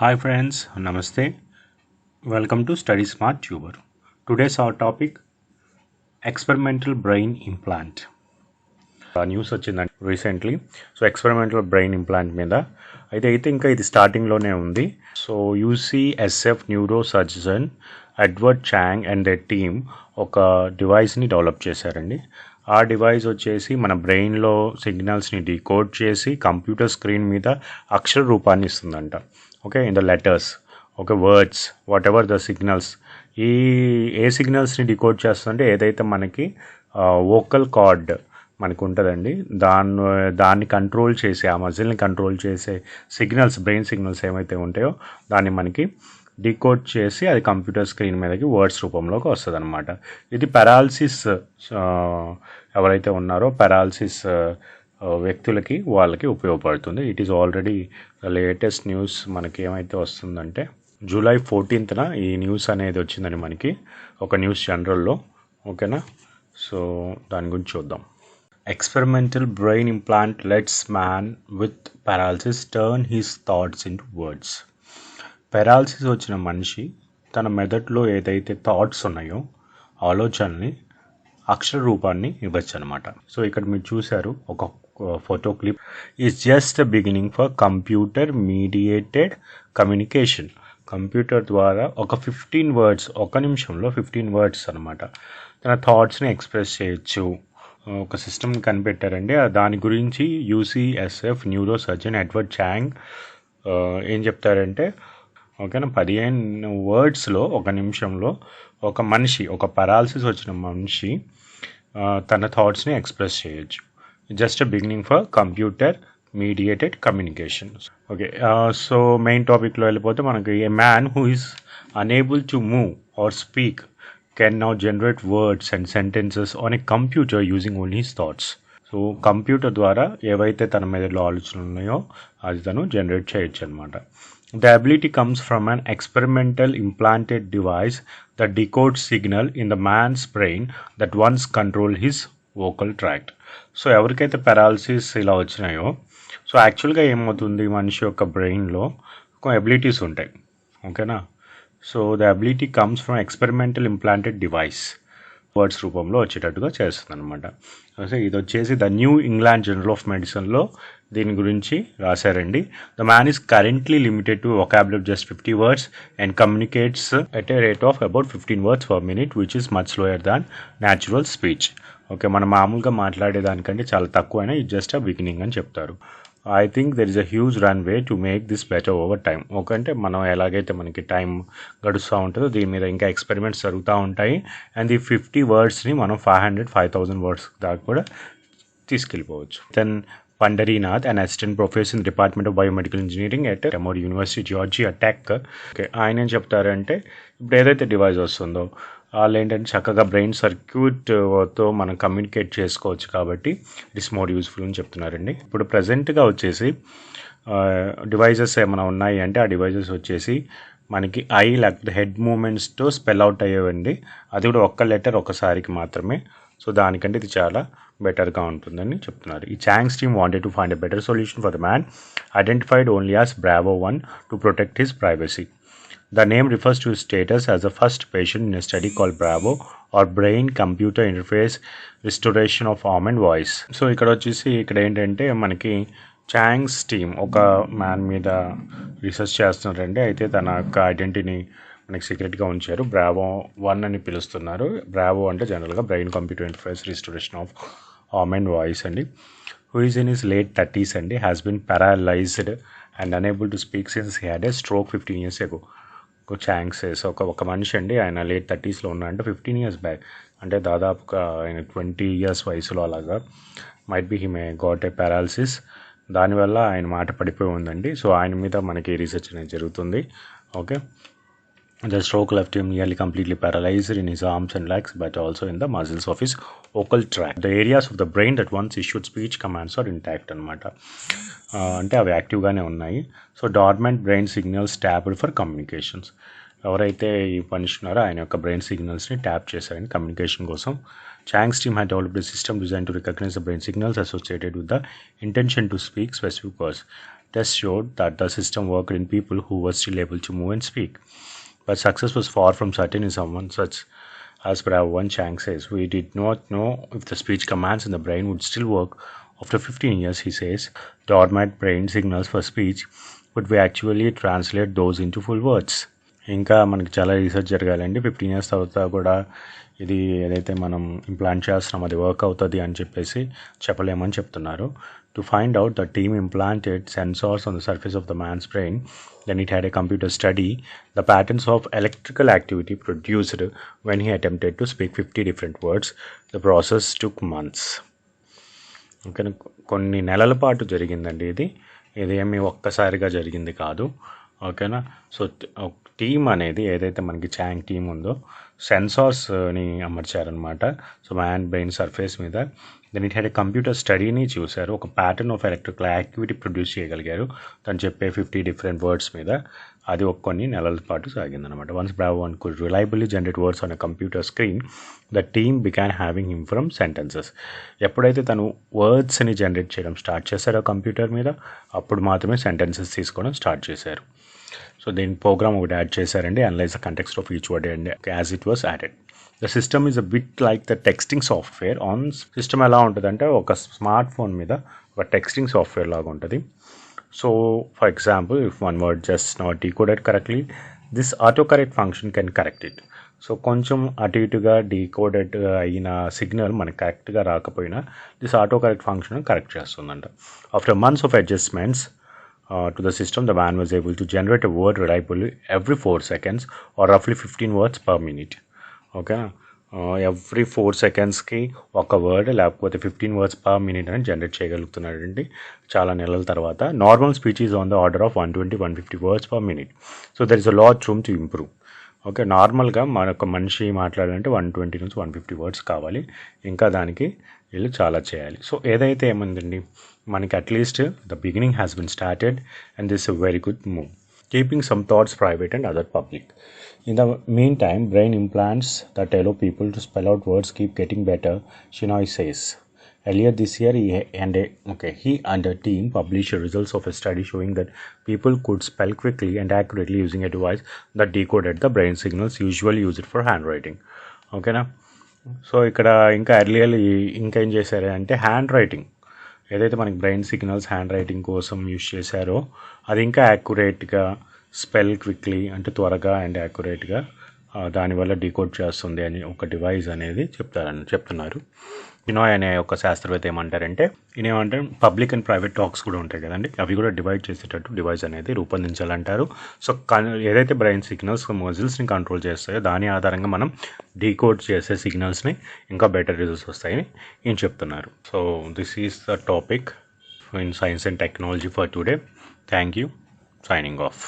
Hi friends, Namaste. Welcome to Study Smart Tuber. Today's our topic experimental brain implant. News వచ్చిందండి recently. So experimental brain implant మీద అయితే ఇంకా ఇది స్టార్టింగ్లోనే ఉంది. So UCSF neurosurgeon Edward Chang and the team ఒక డివైస్ని develop చేశారండి. ఆ డివైస్ వచ్చేసి మన బ్రెయిన్లో సిగ్నల్స్ని డీకోడ్ చేసి కంప్యూటర్ స్క్రీన్ మీద అక్షర రూపాన్ని ఇస్తుందంట. Okay, in the letters, okay, words, whatever the signals. ఏ సిగ్నల్స్ని డికోడ్ చేస్తుందంటే ఏదైతే మనకి వోకల్ కార్డ్ మనకు ఉంటుందండి, దాన్ని కంట్రోల్ చేసే, ఆ మజిల్ని కంట్రోల్ చేసే సిగ్నల్స్, బ్రెయిన్ సిగ్నల్స్ ఏమైతే ఉంటాయో దాన్ని మనకి డీకోడ్ చేసి అది కంప్యూటర్ స్క్రీన్ మీదకి వర్డ్స్ రూపంలోకి వస్తుంది అనమాట. ఇది పారాలసిస్ ఎవరైతే ఉన్నారో పారాలసిస్ వ్యక్తులకి వాళ్ళకి ఉపయోగపడుతుంది. It is already latest news. మనకి ఏమైతే వస్తుందంటే జూలై 14th ఈ న్యూస్ అనేది వచ్చిందని మనకి ఒక న్యూస్ జనరల్లో. ఓకేనా, సో దాని గురించి చూద్దాం. Experimental brain implant lets man with paralysis turn his thoughts into words. Paralysis వచ్చిన మనిషి తన మెదడులో ఏదైతే థాట్స్ ఉన్నాయో, ఆలోచనల్ని అక్షర రూపాన్ని ఇవ్వచ్చు అనమాట. సో ఇక్కడ మీరు చూశారు ఒక photo clip. Is just the beginning for computer mediated communication. Computer ద్వారా ఒక 15 వర్డ్స్, ఒక నిమిషంలో 15 వర్డ్స్ అనమాట తన థాట్స్ని ఎక్స్ప్రెస్ చేయొచ్చు. ఒక సిస్టమ్ కనిపెట్టారండి. దాని గురించి యూసీఎస్ఎఫ్ న్యూరో సర్జన్ ఎడ్వర్డ్ చాంగ్ ఏం చెప్తారంటే, ఓకేనా, 15 వర్డ్స్లో ఒక నిమిషంలో ఒక మనిషి, ఒక పారాలసిస్ వచ్చిన మనిషి తన థాట్స్ని ఎక్స్ప్రెస్ చేయొచ్చు. Just beginning for computer mediated communication. Okay, so main టాపిక్లో వెళ్ళిపోతే మనకి ఏ man who is unable to move or speak can now generate words and sentences on a computer using only his thoughts. So computer ద్వారా ఏవైతే తన మెదడులో ఆలోచనలు ఉన్నాయో అది తను జనరేట్ చేయొచ్చు అనమాట. The ability comes from an experimental implanted device that decode signal in the man's brain that once control his vocal tract. So ఎవరికైతే పారాలసిస్ ఇలా వచ్చినాయో, సో యాక్చువల్గా ఏమవుతుంది, మనిషి యొక్క బ్రెయిన్లో ఒక ఎబిలిటీస్ ఉంటాయి. ఓకేనా, so the ability comes from experimental implanted device, words రూపంలో వచ్చేటట్టుగా చేస్తుంది అనమాట. సో ఇది వచ్చేసి the New England Journal of మెడిసిన్లో దీని గురించి రాశారండి. The man is currently limited to vocabulary just 50 words and communicates at a rate of about 15 words per minute which is much lower than natural speech. Okay, మనం మామూలుగా మాట్లాడేదానికంటే చాలా తక్కువైనా ఇది just a beginning అని చెప్తారు. I think there is a huge runway to make this better over time. ఓకంటే మనం ఎలాగైతే మనకి టైం గడుస్తూ ఉంటుందో దీని మీద ఇంకా ఎక్స్పెరిమెంట్స్ జరుగుతూ ఉంటాయి. అండ్ ఈ 50 wordsని మనం 500-5,000 words దాకా కూడా తీసుకెళ్ళిపోవచ్చు. Then Pandarinath, an assistant professor in the Department of Biomedical Engineering at Emory University, Georgia Tech. Okay, ఆయన ఏం చెప్తారంటే ఇప్పుడు ఏదైతే డివైస్ వస్తుందో వాళ్ళు ఏంటంటే చక్కగా బ్రెయిన్ సర్క్యూట్తో మనం కమ్యూనికేట్ చేసుకోవచ్చు కాబట్టి ఇట్స్ మోర్ యూస్ఫుల్ అని చెప్తున్నారండి. ఇప్పుడు ప్రజెంట్గా వచ్చేసి డివైజెస్ ఏమైనా ఉన్నాయి అంటే ఆ డివైజెస్ వచ్చేసి మనకి ఐ లేకపోతే హెడ్ మూమెంట్స్తో స్పెల్ అవుట్ అయ్యేవండి. అది కూడా ఒక్క లెటర్ ఒకసారికి మాత్రమే. సో దానికంటే ఇది చాలా బెటర్గా ఉంటుందని చెప్తున్నారు. ఈ Chang's team wanted to find a better solution for the man identified only as Bravo 1 to protect his privacy. The name refers to his status as the first patient in a study called Bravo or Brain Computer Interface Restoration of Arm and Voice. So ఇక్కడ వచ్చేసి ఇక్కడ ఏంటంటే మనకి చాంగ్స్ team ఒక man మీద research చేస్తున్నారండి. అయితే తన యొక్క ఐడెంటిటీని మనకి సీక్రెట్గా ఉంచారు. Bravo 1 అని పిలుస్తున్నారు. Bravo అంటే జనరల్గా brain computer interface restoration of arm and voice అండి. Who is in his late 30s అండి, has been paralyzed and unable to speak since he had a stroke 15 years ago. చాంగ్సెస్ ఒక మనిషి అండి, ఆయన లేట్ 30sలో ఉన్నారంటే 15 years బ్యాక్, అంటే దాదాపుగా ఆయన 20 years వయసులో అలాగా might be he may got a paralysis. దానివల్ల ఆయన మాట పడిపోయి ఉందండి. సో ఆయన మీద మనకి రీసెర్చ్ అనేది జరుగుతుంది. Okay, the stroke left him nearly completely paralyzed in his arms and legs, but also in the muscles of his vocal tract. The areas of the brain that once issued speech commands are intact అనమాట. అంటే అవి యాక్టివ్గానే ఉన్నాయి. So dormant brain signals tapped for communications. ఎవరైతే ఈ మనిషి ఉన్నారో ఆయన యొక్క బ్రెయిన్ సిగ్నల్స్ని ట్యాప్ చేశారని కమ్యూనికేషన్ కోసం. Chang's team had developed a system designed to recognize the brain signals associated with the intention to speak specific words. Tests showed that the system worked in people who were still able to move and speak. But success was far from certain in someone such as Bravo 1. Chang says, "We did not know if the speech commands in the brain would still work after 15 years," he says. "Dormant brain signals for speech, but we actually translate those into full words." ఇంకా మనకి చాలా research జరగాలండి. 15 years తర్వాత కూడా ఇది ఏదైతే మనం implant చేస్తున్నాం అది వర్క్ అవుతుంది అని చెప్పేసి చెప్పలేమని చెప్తున్నారు. To find out, the team implanted sensors on the surface of the man's brain. Then it had a computer study the patterns of electrical activity produced when he attempted to speak 50 different words. The process took months. ఓకేనా, కొన్ని నెలల పాటు జరిగిందండి. ఇది ఏమి ఒక్కసారిగా జరిగింది కాదు. ఓకేనా. సో టీమ్ అనేది ఏదైతే మనకి చాంగ్ టీమ్ ఉందో సెన్సార్స్ని అమర్చారనమాట. సో మ్యాన్ బ్రెయిన్ సర్ఫేస్ మీద. Then it had a computer స్టడీని చూశారు. ఒక pattern of electrical activity produce చేయగలిగారు తను చెప్పే 50 డిఫరెంట్ వర్డ్స్ మీద. అది కొన్ని నెలల పాటు సాగిందనమాట. Once Bravo one could reliably generate words on a computer screen, the team began having him from sentences. ఎప్పుడైతే తను వర్డ్స్ని జనరేట్ చేయడం స్టార్ట్ చేశారో కంప్యూటర్ మీద, అప్పుడు మాత్రమే సెంటెన్సెస్ తీసుకోవడం స్టార్ట్ చేశారు. సో దీని ప్రోగ్రామ్ ఒకటి యాడ్ చేశారండి. Analyse the context of each word and as it was added. The system is a bit like the texting software on system. ఎలా ఉంటుందంటే ఒక స్మార్ట్ ఫోన్ మీద ఒక టెక్స్టింగ్ సాఫ్ట్వేర్ లాగా ఉంటుంది. So for example, if one word just not decoded correctly, this auto correct function can correct it. So కొంచెం అటు ఇటుగా డీకోడెడ్ అయిన సిగ్నల్ మనకి కరెక్ట్గా రాకపోయినా this auto correct function correct చేస్తుందంట. After months of adjustments to the system, the man was able to generate a word reliably every 4 seconds or roughly 15 words per minute. Okay, every 4 secondsకి ఒక word లేకపోతే 15 words per minute అని generate చేయగలుగుతున్నాడండి చాలా నెలల తర్వాత. Normal speech is on the order of 120-150 words per minute. So there is a lot room to improve. Okay, నార్మల్గా మనొక మనిషి మాట్లాడాలంటే 120 నుంచి 150 words కావాలి. ఇంకా దానికి వీళ్ళు చాలా చేయాలి. సో ఏదైతే ఏముందండి, మనకి at least the beginning has been started and this a very good move. Keeping some thoughts private and other public. In the meantime, brain implants that allow people to spell out words keep getting better, Shinoy says. Earlier this year, he and a team published results of a study showing that people could spell quickly and accurately using a device that decoded the brain signals usually used for handwriting. ఓకేనా. So ఇక్కడ ఇంకా earlier ఇంకా ఏం చేశారు అంటే hand writing ఏదైతే మనకి brain signals hand writing కోసం యూజ్ చేశారో అది ఇంకా యాక్యురేట్గా స్పెల్ క్విక్లీ అంటే త్వరగా అండ్ యాక్యురేట్గా దానివల్ల డీకోడ్ చేస్తుంది అని ఒక డివైస్ అనేది చెప్తున్నారు. షినోయ్ అనే ఒక శాస్త్రవేత్త ఏమంటారంటే పబ్లిక్ అండ్ ప్రైవేట్ టాక్స్ కూడా ఉంటాయి కదండి, అవి కూడా డివైడ్ చేసేటట్టు డివైస్ అనేది రూపొందించాలంటారు. సో ఏదైతే బ్రెయిన్ సిగ్నల్స్ మజిల్స్ని కంట్రోల్ చేస్తాయో దాని ఆధారంగా మనం డీకోడ్ చేసే సిగ్నల్స్ని ఇంకా బెటర్ రిజల్ట్స్ వస్తాయని ఈయన చెప్తున్నారు. So this is the topic in science and technology for today. Thank you. Signing off.